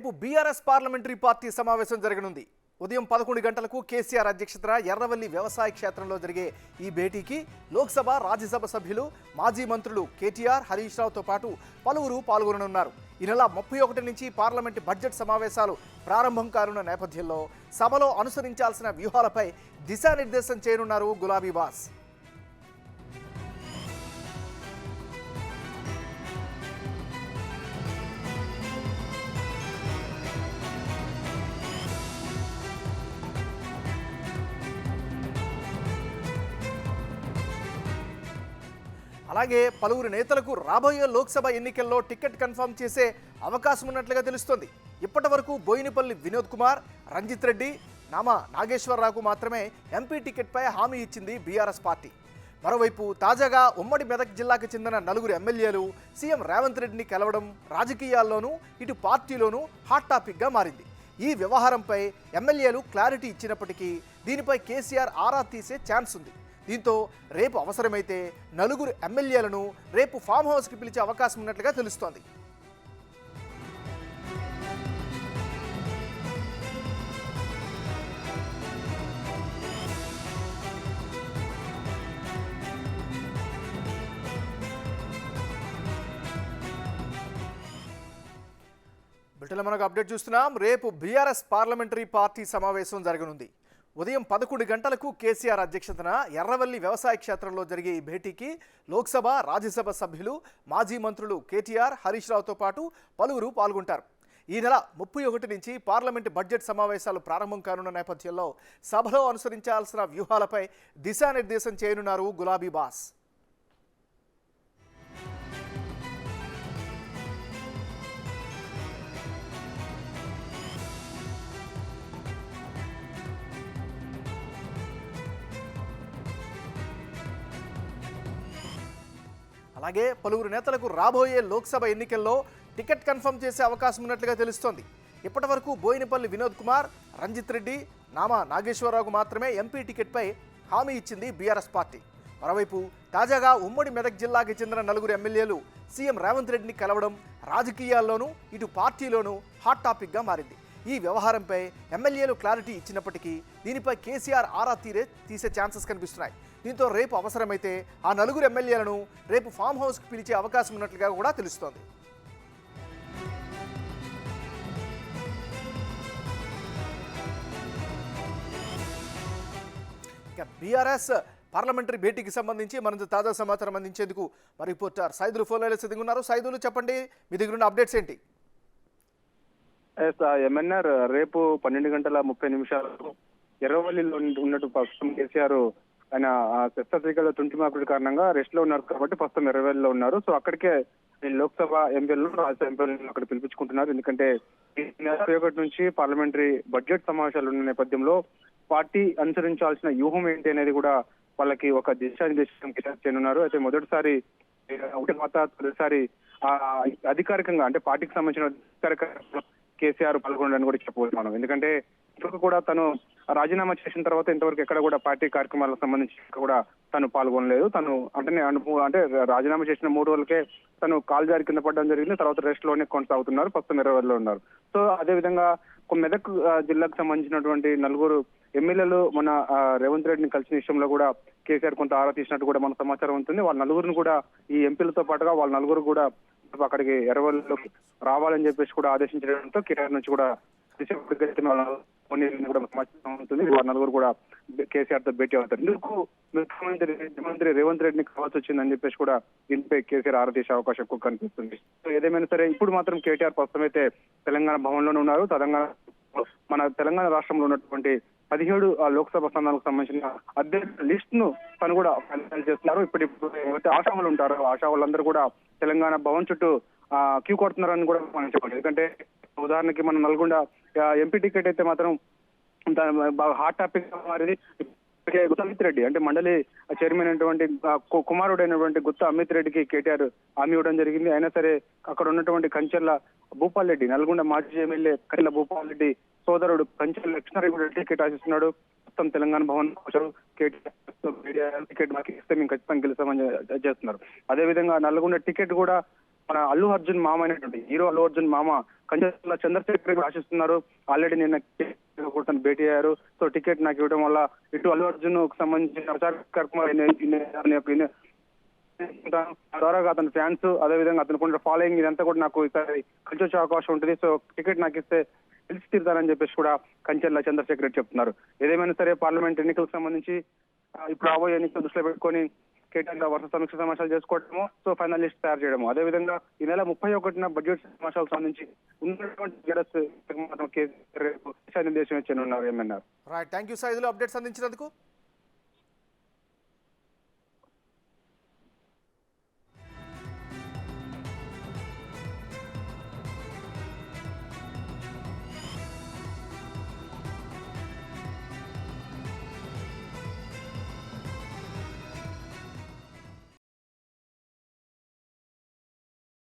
రేపు BRS parliamentary party సమావేశం జరగనుంది. ఉదయం 11 గంటలకు కేసీఆర్ అధ్యక్షతన ఎర్రవల్లి వ్యవసాయ క్షేత్రంలో జరిగే ఈ భేటీకి లోక్సభ, రాజ్యసభ సభ్యులు, మాజీ మంత్రులు కేటీఆర్, హరీష్ రావుతో పాటు పలువురు పాల్గొననున్నారు. ఈ నెల 31 నుంచి పార్లమెంటు బడ్జెట్ సమావేశాలు ప్రారంభం కానున్న నేపథ్యంలో సభలో అనుసరించాల్సిన వ్యూహాలపై దిశానిర్దేశం చేయనున్నారు గులాబీ బాస్. అలాగే పలువురు నేతలకు రాబోయే లోక్సభ ఎన్నికల్లో టికెట్ కన్ఫర్మ్ చేసే అవకాశం ఉన్నట్లుగా తెలుస్తోంది. ఇప్పటి వరకు బోయినపల్లి వినోద్ కుమార్, రంజిత్ రెడ్డి, నామా నాగేశ్వరరావుకు మాత్రమే ఎంపీ టికెట్పై హామీ ఇచ్చింది బీఆర్ఎస్ పార్టీ. మరోవైపు తాజాగా ఉమ్మడి మెదక్ జిల్లాకు చెందిన 4 ఎమ్మెల్యేలు సీఎం రేవంత్ రెడ్డిని కలవడం రాజకీయాల్లోనూ ఇటు పార్టీలోనూ హాట్ టాపిక్గా మారింది. ఈ వ్యవహారంపై ఎమ్మెల్యేలు క్లారిటీ ఇచ్చినప్పటికీ దీనిపై కేసీఆర్ ఆరా తీసే ఛాన్స్ ఉంది. దీంతో రేపు అవసరమైతే 4 ఎమ్మెల్యేలను రేపు ఫామ్ హౌస్కి పిలిచే అవకాశం ఉన్నట్లుగా తెలుస్తోంది. బిల్టన్లో మనకు అప్డేట్ చూస్తున్నాం. రేపు బీఆర్ఎస్ పార్లమెంటరీ పార్టీ సమావేశం జరగనుంది. ఉదయం 11 గంటలకు కేసీఆర్ అధ్యక్షతన ఎర్రవల్లి వ్యవసాయ క్షేత్రంలో జరిగే ఈ భేటీకి లోక్సభ, రాజ్యసభ సభ్యులు, మాజీ మంత్రులు కేటీఆర్, హరీష్ రావుతో పాటు పలువురు పాల్గొంటారు. ఈ నెల 31 నుంచి పార్లమెంటు బడ్జెట్ సమావేశాలు ప్రారంభం కానున్న నేపథ్యంలో సభలో అనుసరించాల్సిన వ్యూహాలపై దిశానిర్దేశం చేయనున్నారు గులాబీ బాస్. అలాగే పలువురు నేతలకు రాబోయే లోక్సభ ఎన్నికల్లో టికెట్ కన్ఫర్మ్ చేసే అవకాశం ఉన్నట్లుగా తెలుస్తోంది. ఇప్పటి వరకు బోయినపల్లి వినోద్ కుమార్, రంజిత్ రెడ్డి, నామా నాగేశ్వరరావుకు మాత్రమే ఎంపీ టికెట్పై హామీ ఇచ్చింది బీఆర్ఎస్ పార్టీ. మరోవైపు తాజాగా ఉమ్మడి మెదక్ జిల్లాకి చెందిన 4 ఎమ్మెల్యేలు సీఎం రేవంత్ రెడ్డిని కలవడం రాజకీయాల్లోనూ ఇటు పార్టీలోనూ హాట్ టాపిక్గా మారింది. ఈ వ్యవహారంపై ఎమ్మెల్యేలు క్లారిటీ ఇచ్చినప్పటికీ దీనిపై కేసీఆర్ ఆరా తీసే ఛాన్సెస్ కనిపిస్తున్నాయి. దీంతో రేపు అవసరమైతే ఆ 4 ఎమ్మెల్యేలను రేపు ఫామ్ హౌస్కి పిలిచే అవకాశం ఉన్నట్లుగా కూడా తెలుస్తోంది. ఇక బీఆర్ఎస్ పార్లమెంటరీ భేటీకి సంబంధించి మరింత తాజా సమాచారం అందించేందుకు మా రిపోర్టర్ సైదులు ఫోన్లో సిద్ధంగా ఉన్నారు. సైదులు, చెప్పండి, మీ దగ్గర ఉన్న అప్డేట్స్ ఏంటి? ఎంఎన్ఆర్ రేపు 12:30 ఎర్రవల్లిలో ఉన్నట్టు ప్రస్తుతం కేసీఆర్ ఆయన శస్త్రచికిత్స తుంటి మార్పిడి కారణంగా రెస్ట్ లో ఉన్నారు కాబట్టి ప్రస్తుతం ఎర్రవల్లిలో ఉన్నారు. సో అక్కడికే లోక్సభ ఎంపీలను, రాజ్యసభ ఎంపీలను అక్కడ పిలిపించుకుంటున్నారు. ఎందుకంటే ఈ నెల 21 నుంచి పార్లమెంటరీ బడ్జెట్ సమావేశాలు ఉన్న నేపథ్యంలో పార్టీ అనుసరించాల్సిన వ్యూహం ఏంటి అనేది కూడా వాళ్ళకి ఒక దిశానిర్దేశం చేయనున్నారు. అయితే మొదటిసారి తొలిసారి అధికారికంగా అంటే పార్టీకి సంబంధించిన అధికారిక కేసీఆర్ పాల్గొనడానికి కూడా చెప్పవచ్చు మనం. ఎందుకంటే ఇంతవరకు కూడా తను రాజీనామా చేసిన తర్వాత ఇంతవరకు ఎక్కడ కూడా పార్టీ కార్యక్రమాలకు సంబంధించి కూడా తను పాల్గొనలేదు. తను అంటే రాజీనామా చేసిన 3 రోజులకే తను కాలు జారి కింద పడడం జరిగింది. తర్వాత రెస్ట్ లోనే కొనసాగుతున్నారు. ప్రస్తుతం 20 ఉన్నారు. సో అదే విధంగా మెదక్ జిల్లాకు సంబంధించినటువంటి 4 ఎమ్మెల్యేలు మన రేవంత్ రెడ్డిని కలిసిన విషయంలో కూడా కేసీఆర్ కొంత ఆరా తీసినట్టు కూడా మన సమాచారం ఉంటుంది. వాళ్ళ 4 కూడా ఈ ఎంపీలతో పాటుగా వాళ్ళ 4 కూడా అక్కడికి ఎర్రవల్లిలోకి రావాలని చెప్పేసి కూడా ఆదేశించడంతో కేటీఆర్ నుంచి కూడా సమాచారం ఉంటుంది. వాళ్ళ 4 కూడా కేసీఆర్ తో భేటీ అవుతారు. ఎందుకు ముఖ్యమంత్రి రేవంత్ రెడ్డిని కావాల్సి వచ్చిందని చెప్పేసి కూడా దీనిపై కేసీఆర్ ఆరా తీసే అవకాశం ఎక్కువ కనిపిస్తుంది. సో ఏదేమైనా సరే ఇప్పుడు మాత్రం కేటీఆర్ ప్రస్తుతం అయితే తెలంగాణ భవన్లోనే ఉన్నారు. మన తెలంగాణ రాష్ట్రంలో ఉన్నటువంటి 17 లోక్సభ స్థానాలకు సంబంధించిన అభ్యర్థుల లిస్ట్ ను తను కూడా ఫైనల్ చేస్తున్నారు. ఇప్పుడు ఆశావాళ్ళు ఉంటారు, ఆశావాళ్ళందరూ కూడా తెలంగాణ భవన్ చుట్టూ క్యూ కొడుతున్నారని కూడా మనం చెప్పాలి. ఎందుకంటే ఉదాహరణకి మన నల్గొండ ఎంపీ టికెట్ అయితే మాత్రం బాగా హాట్ టాపిక్ మారింది. గుత్తా అమిత్ రెడ్డి అంటే మండలి చైర్మన్ అయినటువంటి కుమారుడు అయినటువంటి గుత్తా అమిత్ రెడ్డికి కేటీఆర్ హామీ ఇవ్వడం జరిగింది. అయినా సరే అక్కడ ఉన్నటువంటి కంచెర్ల భూపాల్ రెడ్డి, నల్గొండ మాజీ ఎమ్మెల్యే కంచెర్ల భూపాల్ రెడ్డి సోదరుడు కంచెర్ల లక్ష్మారెడ్డి టికెట్ ఆశిస్తున్నాడు. మొత్తం తెలంగాణ భవన్ కేటీఆర్ టికెట్ మాకు ఇస్తే మేము ఖచ్చితంగా గెలుస్తామని చేస్తున్నారు. అదేవిధంగా నల్గొండ టికెట్ కూడా మన అల్లు అర్జున్ మామ అయినటువంటి హీరో అల్లు అర్జున్ మామ కంచెల చంద్రశేఖర్ ఆశిస్తున్నారు. ఆల్రెడీ నిన్న భేటీ అయ్యారు. సో టికెట్ నాకు ఇవ్వడం వల్ల ఇటు అల్లు అర్జున్ కు సంబంధించిన ప్రచార కార్యక్రమాలు ద్వారా అతని ఫ్యాన్స్, అదే విధంగా అతనికి ఫాలోయింగ్ ఇదంతా కూడా నాకు ఈసారి కలిసి వచ్చే అవకాశం ఉంటుంది. సో టికెట్ నాకు ఇస్తే గెలిచి తీరుతానని చెప్పేసి కూడా కంచెల చంద్రశేఖర్ రెడ్డి చెప్తున్నారు. ఏదేమైనా సరే పార్లమెంట్ ఎన్నికలకు సంబంధించి ఇప్పుడు రాబోయే ఎన్నికలు దృష్టిలో పెట్టుకొని కేటీఆర్ వరుస సమీక్ష సమావేశాలు చేసుకోవడము, సో ఫైనల్ లిస్ట్ తయారు చేయడము, అదేవిధంగా ఈ నెల 31న బడ్జెట్ సమావేశాలకు సంబంధించి ఉన్నటువంటి దిశానిర్దేశం ఇచ్చి ఉన్నారు. ఏమన్నారు? Right, thank you Saidulu updates అందించినందుకు.